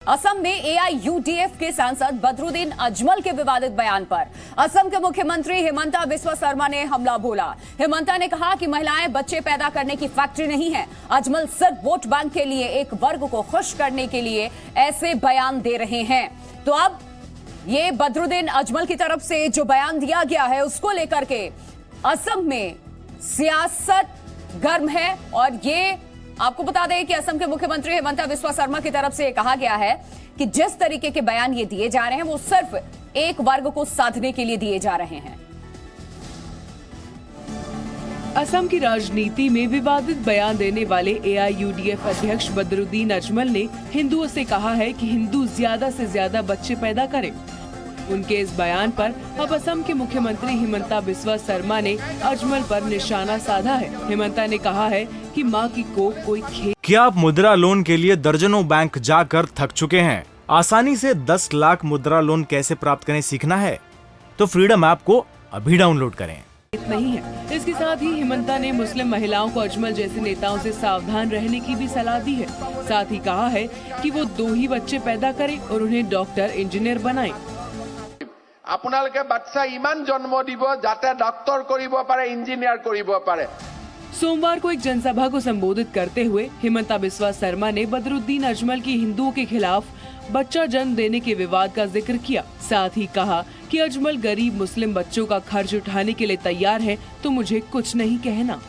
असम में एआईयूडीएफ के सांसद बदरुद्दीन अजमल के विवादित बयान पर असम के मुख्यमंत्री हिमंता बिस्वा शर्मा ने हमला बोला। हिमंता ने कहा कि महिलाएं बच्चे पैदा करने की फैक्ट्री नहीं है। अजमल सिर्फ वोट बैंक के लिए, एक वर्ग को खुश करने के लिए ऐसे बयान दे रहे हैं। तो अब ये बदरुद्दीन अजमल की तरफ से जो बयान दिया गया है उसको लेकर के असम में सियासत गर्म है। और ये आपको बता दें कि असम के मुख्यमंत्री हिमंता बिस्वा शर्मा की तरफ से कहा गया है कि जिस तरीके के बयान ये दिए जा रहे हैं वो सिर्फ एक वर्ग को साधने के लिए दिए जा रहे हैं। असम की राजनीति में विवादित बयान देने वाले एआईयूडीएफ अध्यक्ष बदरुद्दीन अजमल ने हिंदुओं से कहा है कि हिंदू ज्यादा से ज्यादा बच्चे पैदा करें। उनके इस बयान पर अब असम के मुख्यमंत्री हिमंता बिस्वा शर्मा ने अजमल पर निशाना साधा है। हिमंता ने कहा है कि मां की कोख कोई खेल। क्या आप मुद्रा लोन के लिए दर्जनों बैंक जाकर थक चुके हैं? आसानी से 10 लाख मुद्रा लोन कैसे प्राप्त करें सीखना है तो फ्रीडम ऐप को अभी डाउनलोड करें। नहीं है। इसके साथ ही हिमंता ने मुस्लिम महिलाओं को अजमल जैसे नेताओं से सावधान रहने की भी सलाह दी है। साथ ही कहा है कि वो 2 ही बच्चे पैदा करें और उन्हें डॉक्टर इंजीनियर बनाएं। আপোনালোকে বাচ্চা ইমান জন্ম দিব যাতে ডক্টর কৰিব পাৰে, ইঞ্জিনিয়াৰ কৰিব পাৰে। सोमवार को एक जनसभा को संबोधित करते हुए हिमंता बिस्वा शर्मा ने बदरुद्दीन अजमल की हिंदुओं के खिलाफ बच्चा जन्म देने के विवाद का जिक्र किया। साथ ही कहा कि अजमल गरीब मुस्लिम बच्चों का खर्च उठाने के लिए तैयार है तो मुझे कुछ नहीं कहना।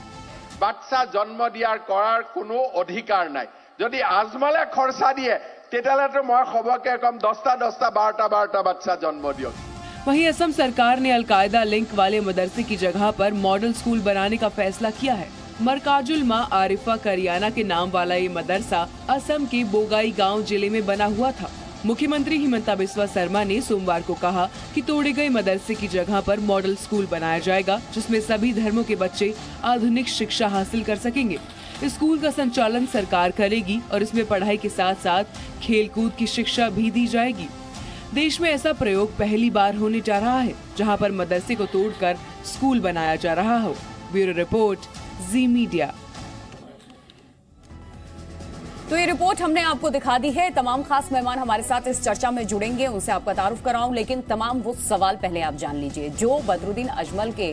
বাচ্চা জন্ম দিয়াৰ কৰাৰ কোনো অধিকাৰ নাই। যদি আজমলে খৰচা দিয়ে তেতিয়াহ'লে মই খবৰকে কম 10টা 12টা বাচ্চা জন্ম দিয়ক। वहीं असम सरकार ने अलकायदा लिंक वाले मदरसे की जगह पर मॉडल स्कूल बनाने का फैसला किया है। मरकाजुल मां आरिफा करियाना के नाम वाला ये मदरसा असम के बोगाई गांव जिले में बना हुआ था। मुख्यमंत्री हिमंता बिस्वा शर्मा ने सोमवार को कहा कि तोड़े गए मदरसे की जगह पर मॉडल स्कूल बनाया जाएगा जिसमें सभी धर्मों के बच्चे आधुनिक शिक्षा हासिल कर सकेंगे। स्कूल का संचालन सरकार करेगी और इसमें पढ़ाई के साथ साथ खेलकूद की शिक्षा भी दी जाएगी। देश में ऐसा प्रयोग पहली बार होने जा रहा है जहां पर मदरसे को तोड़कर स्कूल बनाया जा रहा हो। ब्यूरो रिपोर्ट, जी मीडिया। तो ये रिपोर्ट हमने आपको दिखा दी है। तमाम खास मेहमान हमारे साथ इस चर्चा में जुड़ेंगे, उनसे आपका तारुफ कराऊं, लेकिन तमाम वो सवाल पहले आप जान लीजिए जो बदरुद्दीन अजमल के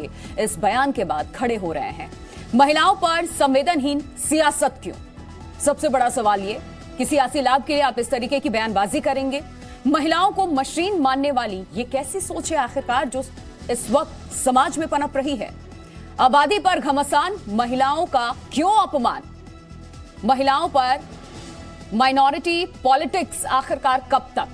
इस बयान के बाद खड़े हो रहे हैं। महिलाओं पर संवेदनहीन सियासत क्यों? सबसे बड़ा सवाल ये कि सियासी लाभ के लिए आप इस तरीके की बयानबाजी करेंगे। महिलाओं को मशीन मानने वाली ये कैसी सोच है आखिरकार जो इस वक्त समाज में पनप रही है? आबादी पर घमसान, महिलाओं का क्यों अपमान? महिलाओं पर माइनॉरिटी पॉलिटिक्स आखिरकार कब तक?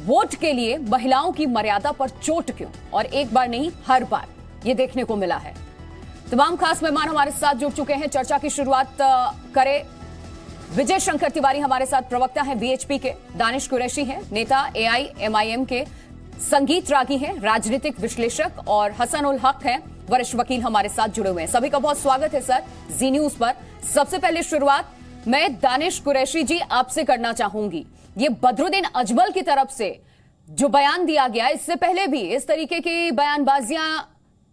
वोट के लिए महिलाओं की मर्यादा पर चोट क्यों? और एक बार नहीं, हर बार ये देखने को मिला है। तमाम खास मेहमान हमारे साथ जुड़ चुके हैं। चर्चा की शुरुआत करें। विजय शंकर तिवारी हमारे साथ प्रवक्ता हैं वीएचपी के, दानिश कुरैशी हैं नेता एआईएमआईएम के, संगीत रागी हैं राजनीतिक विश्लेषक, और हसन उल हक हैं वरिष्ठ वकील हमारे साथ जुड़े हुए हैं। सभी का बहुत स्वागत है सर जी न्यूज पर। सबसे पहले शुरुआत मैं दानिश कुरैशी जी आपसे करना चाहूंगी। ये बदरुद्दीन अजमल की तरफ से जो बयान दिया गया, इससे पहले भी इस तरीके की बयानबाजियां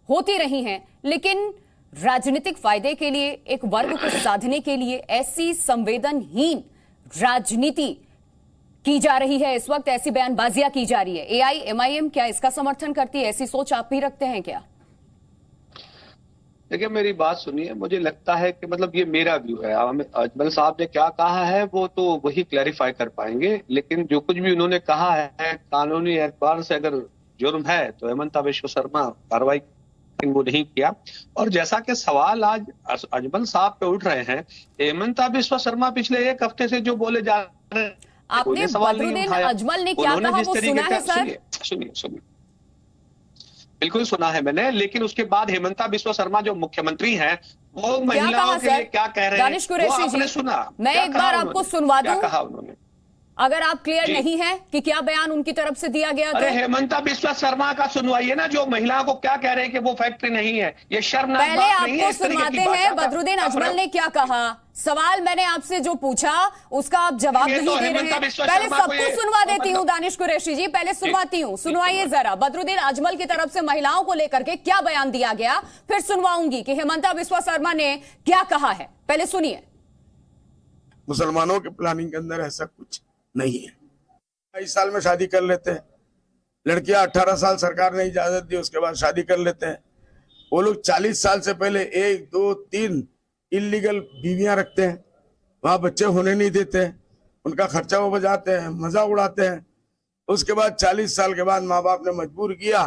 होती रही हैं, लेकिन राजनीतिक फायदे के लिए, एक वर्ग को साधने के लिए ऐसी संवेदनहीन राजनीति की जा रही है। इस वक्त ऐसी बयानबाजियां की जा रही है। एआईएमआईएम क्या इसका समर्थन करती है? ऐसी सोच आप भी रखते हैं क्या? देखिए, मेरी बात सुनिए। मुझे लगता है कि मतलब ये मेरा व्यू है। अजमल साहब ने क्या कहा है वो तो वही क्लैरिफाई कर पाएंगे, लेकिन जो कुछ भी उन्होंने कहा है कानूनी एतबार से अगर जुर्म है तो हिमंता बिस्वा शर्मा कार्रवाई वो नहीं किया। और जैसा कि सवाल आज अजमल साहब पे उठ रहे हैं, हेमंता बिस्वा शर्मा पिछले 1 हफ्ते से जो बोले जा रहे हैं, आपने बदरुद्दीन अजमल ने क्या कहा वो सुना है सर? सुनिए, बिल्कुल सुना है मैंने, लेकिन उसके बाद हेमंता बिस्वा शर्मा जो मुख्यमंत्री हैं वो महिलाओं के लिए क्या कह रहे हैं वो आपने सुना? मैं एक बार आपको सुनवा दूं, क्या कहा उन्होंने, अगर आप क्लियर नहीं है कि क्या बयान उनकी तरफ से दिया गया। अरे हेमंता बिस्वा शर्मा का सुनवाइए ना, जो महिलाओं को क्या कह रहे हैं कि वो फैक्ट्री नहीं है। ये शर्मनाक पहले बात नहीं है। आपको सुनवाते हैं बदरुद्दीन अजमल ने क्या कहा। सवाल मैंने आपसे जो पूछा उसका आप जवाब नहीं दे रहे हैं। पहले सबको सुनवा देती हूँ दानिश कुरैशी जी, पहले सुनवाती हूँ, सुनवाइए जरा। बदरुद्दीन अजमल की तरफ से महिलाओं को लेकर के क्या बयान दिया गया, फिर सुनवाऊंगी कि हेमंता बिस्वा शर्मा ने क्या कहा है। पहले सुनिए। मुसलमानों के प्लानिंग के अंदर ऐसा कुछ नहीं है। 22 साल में शादी कर लेते हैं, लड़कियां 18 साल सरकार ने इजाजत दी, उसके बाद शादी कर लेते हैं। वो लोग 40 साल से पहले 1, 2, 3 इलीगल बीवियां रखते हैं, वहां बच्चे होने नहीं देते हैं, उनका खर्चा वो बजाते हैं, मजा उड़ाते हैं। उसके बाद 40 साल के बाद माँ बाप ने मजबूर किया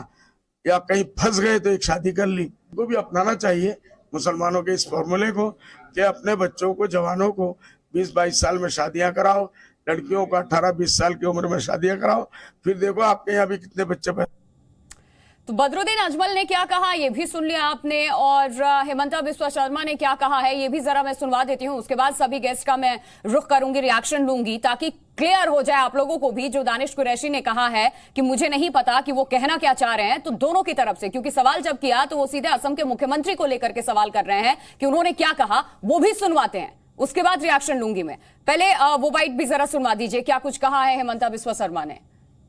या कहीं फंस गए तो एक शादी कर ली। वो भी अपनाना चाहिए मुसलमानों के इस फॉर्मूले को कि अपने बच्चों को, जवानों को 20-22 साल में शादियां कराओ, लड़कियों को 18-20 साल की उम्र में शादियां कराओ, फिर देखो आपके यहाँ भी कितने बच्चे पैदा। तो बदरुद्दीन अजमल ने क्या कहा ये भी सुन लिया आपने, और हेमंता बिस्वा शर्मा ने क्या कहा है ये भी जरा मैं सुनवा देती हूँ। उसके बाद सभी गेस्ट का मैं रुख करूंगी, रिएक्शन लूंगी, ताकि क्लियर हो जाए आप लोगों को भी। जो दानिश कुरैशी ने कहा है कि मुझे नहीं पता कि वो कहना क्या चाह रहे हैं, तो दोनों की तरफ से, क्योंकि सवाल जब किया तो वो सीधे असम के मुख्यमंत्री को लेकर के सवाल कर रहे हैं कि उन्होंने क्या कहा, वो भी सुनवाते हैं, उसके बाद रिएक्शन लूंगी मैं। पहले वो बाइट भी जरा सुनवा दीजिए, क्या कुछ कहा है हेमंता बिस्वा शर्मा ने।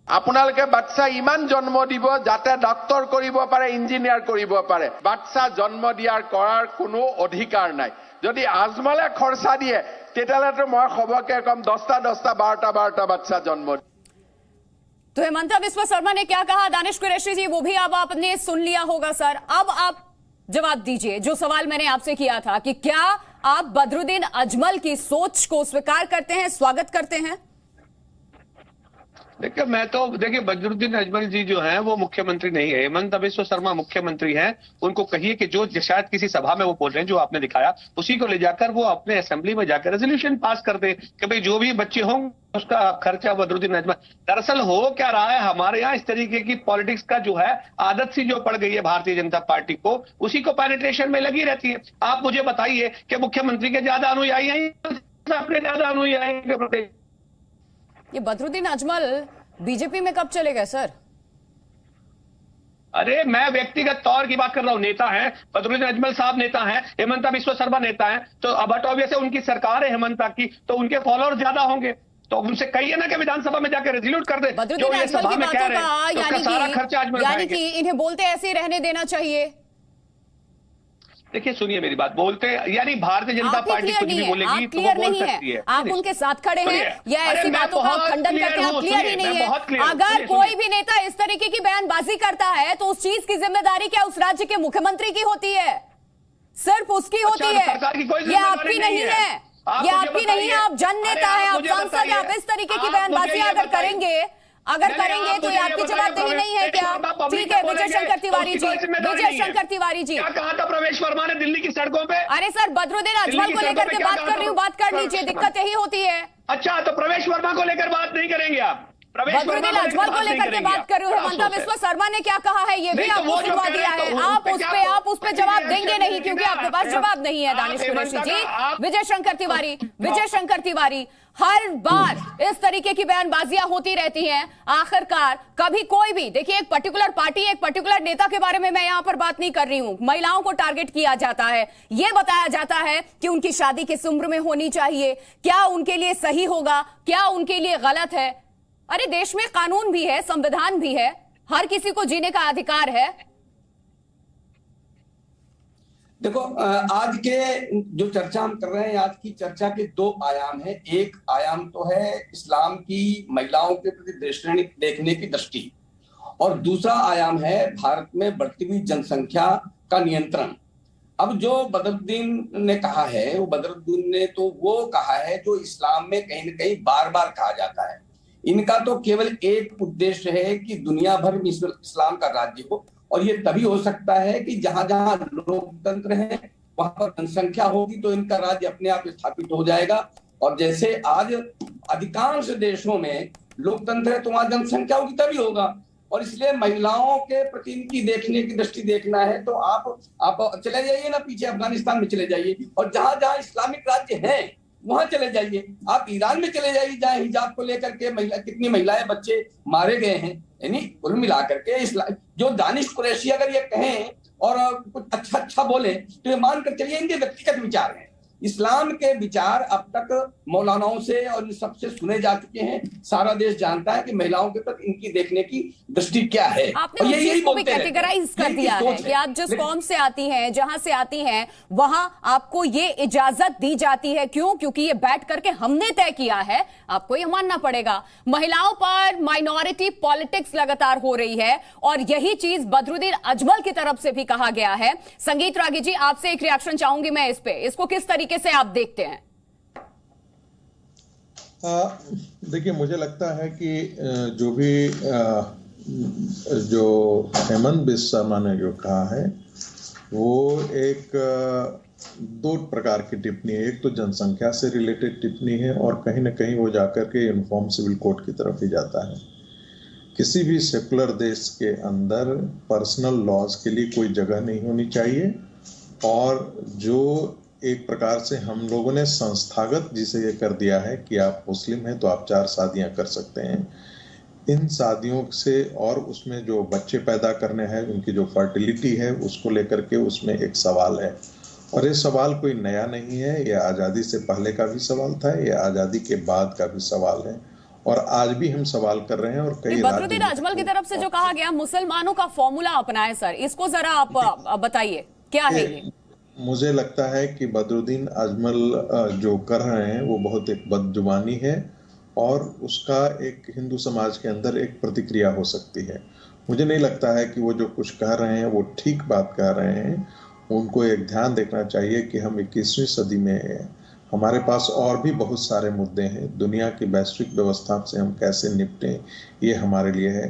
আপোনালোকে বাচ্চা ইমান জন্ম দিব যাতে ডক্টৰ কৰিব পাৰে, ইঞ্জিনিয়াৰ কৰিব পাৰে। বাচ্চা জন্ম দিয়াৰ কৰাৰ কোনো অধিকাৰ নাই। যদি আজমলে খৰচা দিয়ে তেতিয়াহ'লে মই খবৰকে কম 10টা 12টা বাচ্চা জন্ম। तो हेमंता बिस्वा शर्मा ने क्या कहा, दानिश कुरैशी जी वो भी अब आपने सुन लिया होगा सर। अब आप जवाब दीजिए जो सवाल मैंने आपसे किया था कि क्या आप बदरुद्दीन अजमल की सोच को स्वीकार करते हैं, स्वागत करते हैं। देखिए मैं तो बदरुद्दीन अजमल जी जो हैं वो मुख्यमंत्री नहीं है, हेमंता बिस्वा शर्मा मुख्यमंत्री हैं। उनको कहिए कि जो शायद किसी सभा में वो बोल रहे हैं, जो आपने दिखाया, उसी को ले जाकर वो अपने असेंबली में जाकर रेजोल्यूशन पास कर दे कि भाई जो भी बच्चे होंगे उसका खर्चा बदरुद्दीन अजमल। दरअसल हो क्या रहा है, हमारे यहाँ इस तरीके की पॉलिटिक्स का जो है आदत सी जो पड़ गई है भारतीय जनता पार्टी को, उसी को पेनिट्रेशन में लगी रहती है। आप मुझे बताइए कि मुख्यमंत्री के ज्यादा अनुयायी हैं, अपने ज्यादा अनुयायी हैं। ये बदरुद्दीन अजमल बीजेपी में कब चले गए सर? अरे मैं व्यक्तिगत तौर की बात कर रहा हूं, नेता है बदरुद्दीन अजमल साहब, नेता हैं, हेमंता बिस्वा शर्मा नेता हैं, तो बट ऑब्वियस है उनकी सरकार है हेमंता की, तो उनके फॉलोअर ज्यादा होंगे, तो उनसे कहिए ना कि विधानसभा में जाकर रेजोल्यूट कर दे जो ये सभा में कह रहे हैं, तो सारा खर्चा अजमल उठाएंगे। यानी कि इन्हें बोलते ऐसे ही रहने देना चाहिए। देखिए सुनिए मेरी बात, बोलते यानी भारतीय जनता पार्टी कुछ भी बोलेगी तो वो बोल सकती है। आप उनके साथ खड़े हैं या ऐसी बातों का खंडन करते हैं, क्लियर ही नहीं है। अगर कोई भी नेता इस तरीके की बयानबाजी करता है तो उस चीज की जिम्मेदारी क्या उस राज्य के मुख्यमंत्री की होती है? सिर्फ उसकी होती है, ये आपकी नहीं है, ये आपकी नहीं है। आप जन नेता है, आप सांसद है, आप इस तरीके की बयानबाजी अगर करेंगे तो ये आपकी जवाबदेही नहीं है क्या? ठीक है, विजय शंकर तिवारी जी, क्या कहा था प्रवेश वर्मा ने दिल्ली की सड़कों पे? अरे सर बदरुद्दीन अजमल को लेकर के बात कर रही हूँ, बात कर लीजिए, दिक्कत यही होती है। अच्छा तो प्रवेश वर्मा को लेकर बात नहीं करेंगे आप? बदरुद्दीन अजमल को लेकर के बात कर रही हूँ। हेमंता बिस्वा शर्मा ने क्या कहा है ये भी आपको सुनवा दिया है। आप उस पे जवाब देंगे नहीं क्योंकि आपके पास जवाब नहीं है दानिश कुरैशी जी। विजय शंकर तिवारी हर बार इस तरीके की बयानबाजियां होती रहती हैं। आखिरकार कभी कोई भी, देखिए एक पर्टिकुलर पार्टी, एक पर्टिकुलर नेता के बारे में मैं यहां पर बात नहीं कर रही हूं। महिलाओं को टारगेट किया जाता है, यह बताया जाता है कि उनकी शादी किस उम्र में होनी चाहिए, क्या उनके लिए सही होगा, क्या उनके लिए गलत है। अरे देश में कानून भी है, संविधान भी है, हर किसी को जीने का अधिकार है। देखो आज के जो चर्चा हम कर रहे हैं, आज की चर्चा के दो आयाम हैं। एक आयाम तो है इस्लाम की महिलाओं के प्रति दृष्टि देखने की दृष्टि, और दूसरा आयाम है भारत में बढ़ती हुई जनसंख्या का नियंत्रण। अब जो बदरुद्दीन ने कहा है, वो बदरुद्दीन ने तो वो कहा है जो इस्लाम में कहीं न कहीं बार बार कहा जाता है। इनका तो केवल एक उद्देश्य है कि दुनिया भर में इस्लाम का राज्य हो, और ये तभी हो सकता है कि जहां जहां लोकतंत्र है वहां पर जनसंख्या होगी तो इनका राज्य अपने आप स्थापित हो जाएगा। और जैसे आज अधिकांश देशों में लोकतंत्र है तो वहां जनसंख्या होगी तभी होगा, और इसलिए महिलाओं के प्रति इनकी देखने की दृष्टि देखना है तो आप चले जाइए ना पीछे, अफगानिस्तान में चले जाइए, और जहां जहां इस्लामिक राज्य है वहां चले जाइए। आप ईरान में चले जाइए जहां हिजाब को लेकर के कितनी महिलाएं बच्चे मारे गए हैं। यानी कुल मिलाकर के जो दानिश कुरैशी अगर ये कहें और कुछ अच्छा बोले तो ये मानकर चलिए इनके व्यक्तिगत विचार हैं, इस्लाम के विचार अब तक मौलानाओं से और इन सबसे सुने जा चुके हैं। सारा देश जानता है कि महिलाओं के प्रति इनकी देखने की दृष्टि क्या है। आपने उस चीज को भी कैटेगराइज कर दिया है कि आप जिस कौम से आती हैं, जहां से आती हैं, वहां आपको ये इजाजत दी जाती है। क्यों? क्योंकि ये बैठ करके हमने तय किया है, आपको ये मानना पड़ेगा। महिलाओं पर माइनॉरिटी पॉलिटिक्स लगातार हो रही है और यही चीज बदरुद्दीन अजमल की तरफ से भी कहा गया है। संगीत रागी जी, आपसे एक रिएक्शन चाहूंगी मैं इस पे, इसको किस तरीके से आप देखते हैं? देखिए, मुझे लगता है कि जो भी जो हेमंत बिस्वा शर्मा ने जो कहा है वो एक दो प्रकार की टिप्पणी है। एक तो जनसंख्या से रिलेटेड टिप्पणी है और कहीं ना कहीं वो जाकर के यूनिफॉर्म सिविल कोड की तरफ ही जाता है। किसी भी सेकुलर देश के अंदर पर्सनल लॉज के लिए कोई जगह नहीं होनी चाहिए और जो एक प्रकार से हम लोगों ने संस्थागत जिसे ये कर दिया है कि आप मुस्लिम हैं तो आप 4 शादियां कर सकते हैं। इन शादियों से और उसमें जो बच्चे पैदा करने हैं, उनकी जो फर्टिलिटी है, उसको लेकर के उसमें एक सवाल है और ये सवाल कोई नया नहीं है। ये आज़ादी से पहले का भी सवाल था, ये आज़ादी के बाद का भी सवाल है और आज भी हम सवाल कर रहे हैं। और कई बदरुद्दीन अजमल की तरफ से जो कहा गया मुसलमानों का फॉर्मूला अपनाए, सर इसको जरा आप बताइए क्या है ये? मुझे लगता है कि बदरुद्दीन अजमल जो कर रहे हैं वो बहुत एक बदजुबानी है और उसका एक हिंदू समाज के अंदर एक प्रतिक्रिया हो सकती है। मुझे नहीं लगता है कि वो जो कुछ कह रहे हैं वो ठीक बात कह रहे हैं। उनको एक ध्यान देखना चाहिए कि हम 21वीं सदी में हैं, हमारे पास और भी बहुत सारे मुद्दे हैं। दुनिया की वैश्विक व्यवस्था से हम कैसे निपटें, ये हमारे लिए है।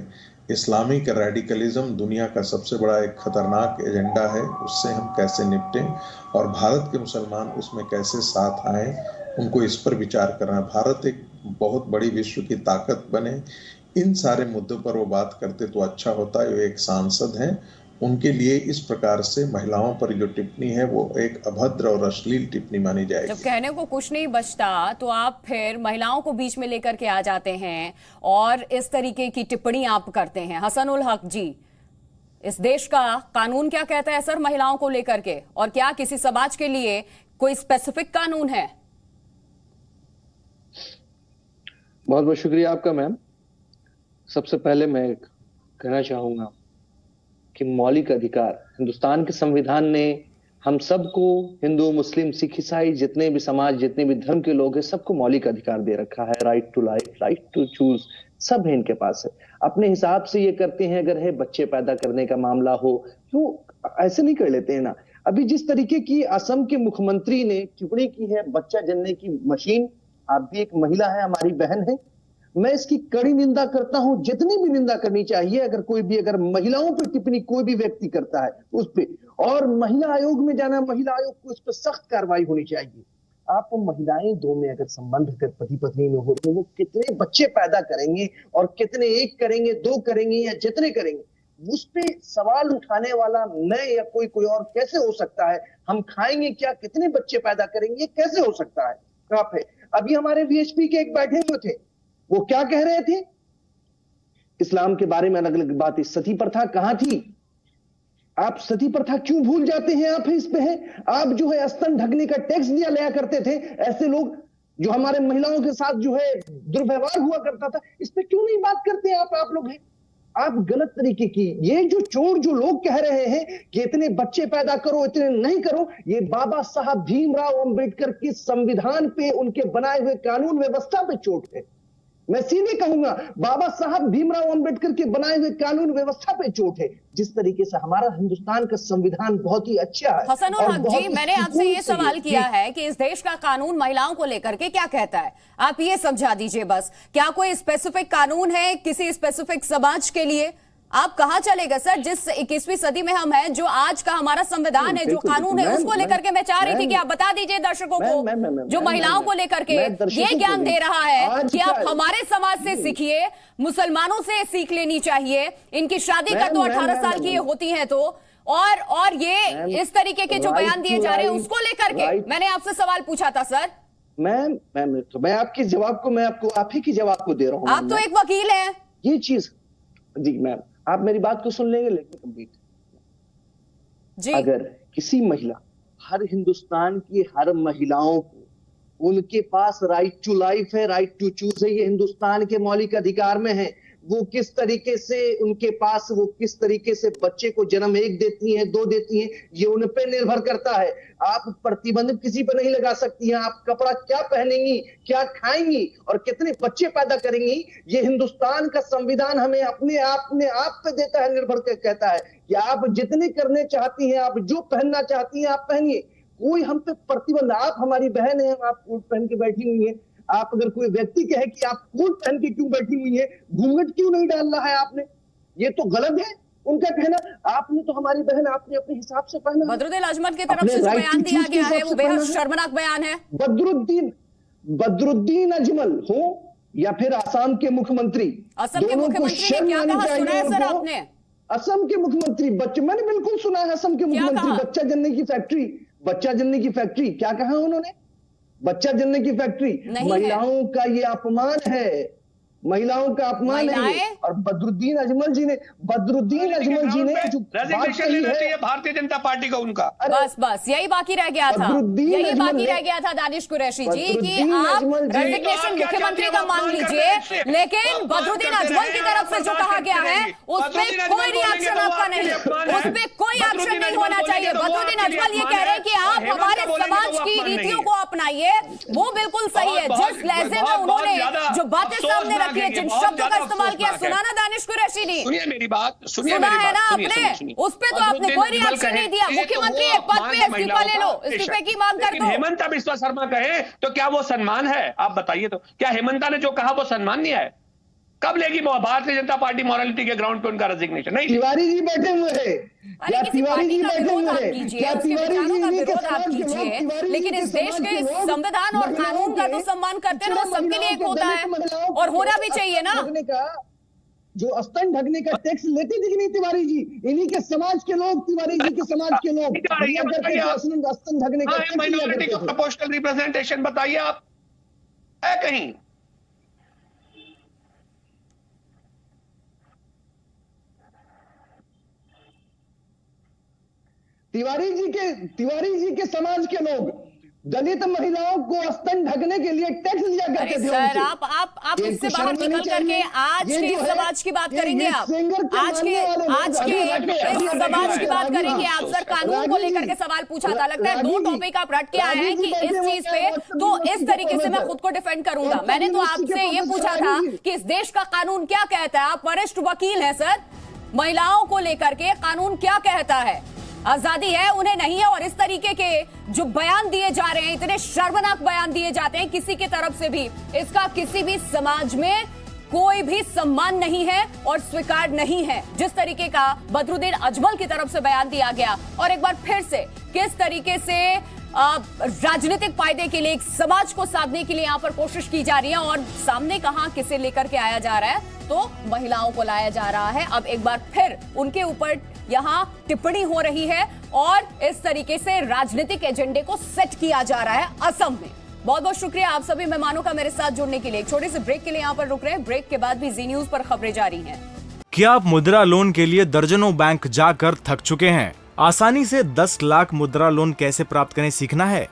इस्लामिक रेडिकलिज्म दुनिया का सबसे बड़ा एक खतरनाक एजेंडा है, उससे हम कैसे निपटें और भारत के मुसलमान उसमें कैसे साथ आएं, उनको इस पर विचार करना। भारत एक बहुत बड़ी विश्व की ताकत बने, इन सारे मुद्दों पर वो बात करते तो अच्छा होता है। वो एक सांसद हैं, उनके लिए इस प्रकार से महिलाओं पर जो टिप्पणी है वो एक अभद्र और अश्लील टिप्पणी मानी जाएगी। जब कहने को कुछ नहीं बचता तो आप फिर महिलाओं को बीच में लेकर के आ जाते हैं और इस तरीके की टिप्पणी आप करते हैं। हसनुल हक जी, इस देश का कानून क्या कहता है सर महिलाओं को लेकर के, और क्या किसी समाज के लिए कोई स्पेसिफिक कानून है? बहुत बहुत शुक्रिया आपका मैम। सबसे पहले मैं कहना चाहूंगा कि मौलिक अधिकार हिंदुस्तान के संविधान ने हम सबको, हिंदू मुस्लिम सिख ईसाई जितने भी समाज, जितने भी धर्म के लोग हैं, सबको मौलिक अधिकार दे रखा है। Right to life, right to choose, सब है इनके पास है। अपने हिसाब से ये करते हैं। अगर है बच्चे पैदा करने का मामला हो तो ऐसे नहीं कर लेते हैं ना। अभी जिस तरीके की असम के मुख्यमंत्री ने टिप्पणी की है, बच्चा जनने की मशीन, आप भी एक महिला है, हमारी बहन है, मैं इसकी कड़ी निंदा करता हूं। जितनी भी निंदा करनी चाहिए, अगर महिलाओं पर टिप्पणी कोई भी व्यक्ति करता है उस पे, और महिला आयोग में जाना, महिला आयोग को इस पर सख्त कार्रवाई होनी चाहिए। आप महिलाएं दो में अगर संबंध अगर पति पत्नी में हो रही, वो कितने बच्चे पैदा करेंगे और कितने, एक करेंगे, दो करेंगे या जितने करेंगे, उस पे सवाल उठाने वाला मैं या कोई और कैसे हो सकता है? हम खाएंगे क्या, कितने बच्चे पैदा करेंगे, कैसे हो सकता है? आप है अभी हमारे वीएचपी के एक बैठे हुए थे, वो क्या कह रहे थे इस्लाम के बारे में? अलग अलग बात। सती प्रथा कहां थी? आप सती प्रथा क्यों भूल जाते हैं? आप इस पे हैं, आप जो है स्तन ढकने का टैक्स दिया लिया करते थे। ऐसे लोग जो हमारे महिलाओं के साथ जो है दुर्व्यवहार हुआ करता था, इस पे क्यों नहीं बात करते? आप लोग हैं, आप गलत तरीके की ये जो चोर जो लोग कह रहे हैं कि इतने बच्चे पैदा करो, इतने नहीं करो, ये बाबा साहब भीमराव अंबेडकर के संविधान पे, उनके बनाए हुए कानून व्यवस्था पे चोट है। मैं सीधे कहूंगा, बाबा साहब भीमराव अंबेडकर के बनाए हुए कानून व्यवस्था पे चोट है। जिस तरीके से हमारा हिंदुस्तान का संविधान बहुत ही अच्छा है। हसनुल हक जी, मैंने आपसे ये सवाल किया है कि इस देश का कानून महिलाओं को लेकर के क्या कहता है, आप ये समझा दीजिए बस। क्या कोई स्पेसिफिक कानून है किसी स्पेसिफिक समाज के लिए? आप कहां चले गए सर? जिस 21वीं सदी में हम हैं, जो आज का हमारा संविधान है, जो कानून है, उसको लेकर के मैं चाह रही थी कि आप बता दीजिए दर्शकों को, जो महिलाओं को लेकर के ये ज्ञान दे रहा है कि आप हमारे समाज से सीखिए, मुसलमानों से सीख लेनी चाहिए, इनकी शादी कर दो 18 साल की होती है तो, और ये इस तरीके के जो बयान दिए जा रहे हैं उसको लेकर के मैंने आपसे सवाल पूछा था सर। मैं आपके जवाब को, मैं आपको आप ही की जवाब को दे रहा हूँ। आप तो एक वकील हैं। ये चीज जी मैम, आप मेरी बात को सुन लेंगे लेकिन कंप्लीट जी। अगर किसी महिला हर हिंदुस्तान की हर महिलाओं को उनके पास राइट टू लाइफ है, राइट टू चूज है, ये हिंदुस्तान के मौलिक अधिकार में है। वो किस तरीके से उनके पास, वो किस तरीके से बच्चे को जन्म 1 देती हैं, 2 देती हैं, ये उन पे निर्भर करता है। आप प्रतिबंध किसी पर नहीं लगा सकती हैं। आप कपड़ा क्या पहनेंगी, क्या खाएंगी और कितने बच्चे पैदा करेंगी, ये हिंदुस्तान का संविधान हमें अपने आप पे देता है, निर्भर कर कहता है कि आप जितने करने चाहती हैं, आप जो पहनना चाहती हैं आप पहनिए, कोई हम पे प्रतिबंध। आप हमारी बहन है, आप कोट पहन के बैठी हुई है। आप अगर कोई व्यक्ति कहे कि आप कोट पहन के क्यों बैठी हुई है, घूंघट क्यों नहीं डाल रहा है आपने, ये तो गलत है उनका कहना। आपने तो हमारी बहन, आपने अपने हिसाब से पहना। बदरुद्दीन अजमल की तरफ से जो बयान दिया गया है वो बेहद शर्मनाक बयान है। बदरुद्दीन अजमल हो या फिर असम के मुख्यमंत्री, असम के मुख्यमंत्री ने क्या कहा, सुना है सर आपने? असम के मुख्यमंत्री मैंने बिल्कुल सुना है। असम के मुख्यमंत्री बच्चा जन्ने की फैक्ट्री क्या कहा उन्होंने? बच्चा जन्ने की फैक्ट्री। महिलाओं का ये अपमान है, महिलाओं का अपमान है। और बदरुद्दीन अजमल जी ने जो बात कही है भारतीय जनता पार्टी का, उनका बस यही बाकी रह गया था, दानिश कुरैशी जी कि आप रेजिग्नेशन मुख्यमंत्री का मांग लीजिए, लेकिन बदरुद्दीन अजमल की तरफ से जो कहा गया है उसमें कोई रिएक्शन आपका नहीं, उसमें कोई एक्शन नहीं होना चाहिए। बदरुद्दीन अजमल ये कह रहे हैं कि आप हमारे समाज की रीतियों को अपनाइए, वो बिल्कुल सही है। जिस लहजे में उन्होंने जो बातें सामने रखी है, जिन शब्दों का इस्तेमाल किया, सुना ना दानिश कुरैशी ने? सुनिए मेरी बात, सुना है ना आपने? उस पे तो आपने कोई रिएक्शन नहीं दिया। मुख्यमंत्री एक पद पे इस्तीफा ले लो, इस्तीफे की मांग कर दो। हेमंता बिस्वा शर्मा कहे तो क्या वो सम्मान है? आप बताइए तो, क्या हेमंता ने जो कहा वो सम्मान नहीं है? कब लेगी भारतीय जनता पार्टी मॉरलिटी के ग्राउंड पे उनका रेजिग्नेशन? नहीं, तिवारी जी बैठे हुए हैं, तिवारी जी बैठे हुए हैं, क्या तिवारी जी का विरोध आप कीजिए, लेकिन इस देश के संविधान और कानून का तो सम्मान करते ना, सबके लिए एक होता है और होना भी चाहिए ना। जो स्तन ढकने का टैक्स लेती थी कि नहीं तिवारी जी? इन्हीं के समाज के लोग, तिवारी जी के समाज के लोग स्तन ढकने का माइनॉरिटी का प्रोपोर्शनल रिप्रेजेंटेशन बताइए आप है कहीं? तिवारी जी के समाज के लोग दलित महिलाओं को स्तन ढकने के लिए टैक्स लिया करते थे। सर आप इससे बाहर निकल करके आज के समाज की बात करेंगे, आप आज के इस समाज की बात करेंगे आप। सर कानून को लेकर के सवाल पूछा था, लगता है 2 टॉपिक आप रट के आए हैं कि इस चीज पे तो इस तरीके से मैं खुद को डिफेंड करूंगा। मैंने तो आपसे ये पूछा था कि इस देश का कानून क्या कहता है। आप वरिष्ठ वकील हैं सर, महिलाओं को लेकर के कानून क्या कहता है? आजादी है, उन्हें नहीं है। और इस तरीके के जो बयान दिए जा रहे हैं, इतने शर्मनाक बयान दिए जाते हैं किसी की तरफ से भी, इसका किसी भी समाज में कोई भी सम्मान नहीं है और स्वीकार नहीं है। जिस तरीके का बदरुद्दीन अजमल की तरफ से बयान दिया गया, और एक बार फिर से किस तरीके से राजनीतिक फायदे के लिए एक समाज को साधने के लिए यहां पर कोशिश की जा रही है, और सामने कहां किसे लेकर के आया जा रहा है, तो महिलाओं को लाया जा रहा है। अब एक बार फिर उनके ऊपर यहां टिप्पणी हो रही है और इस तरीके से राजनीतिक एजेंडे को सेट किया जा रहा है असम में। बहुत बहुत शुक्रिया आप सभी मेहमानों का मेरे साथ जुड़ने के लिए। एक छोटे से ब्रेक के लिए यहां पर रुक रहे हैं, ब्रेक के बाद भी जी न्यूज पर खबरें जारी हैं। क्या आप मुद्रा लोन के लिए दर्जनों बैंक जाकर थक चुके हैं? आसानी से 10 लाख मुद्रा लोन कैसे प्राप्त करें सीखना है?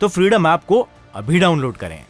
तो फ्रीडम ऐप को अभी डाउनलोड करें।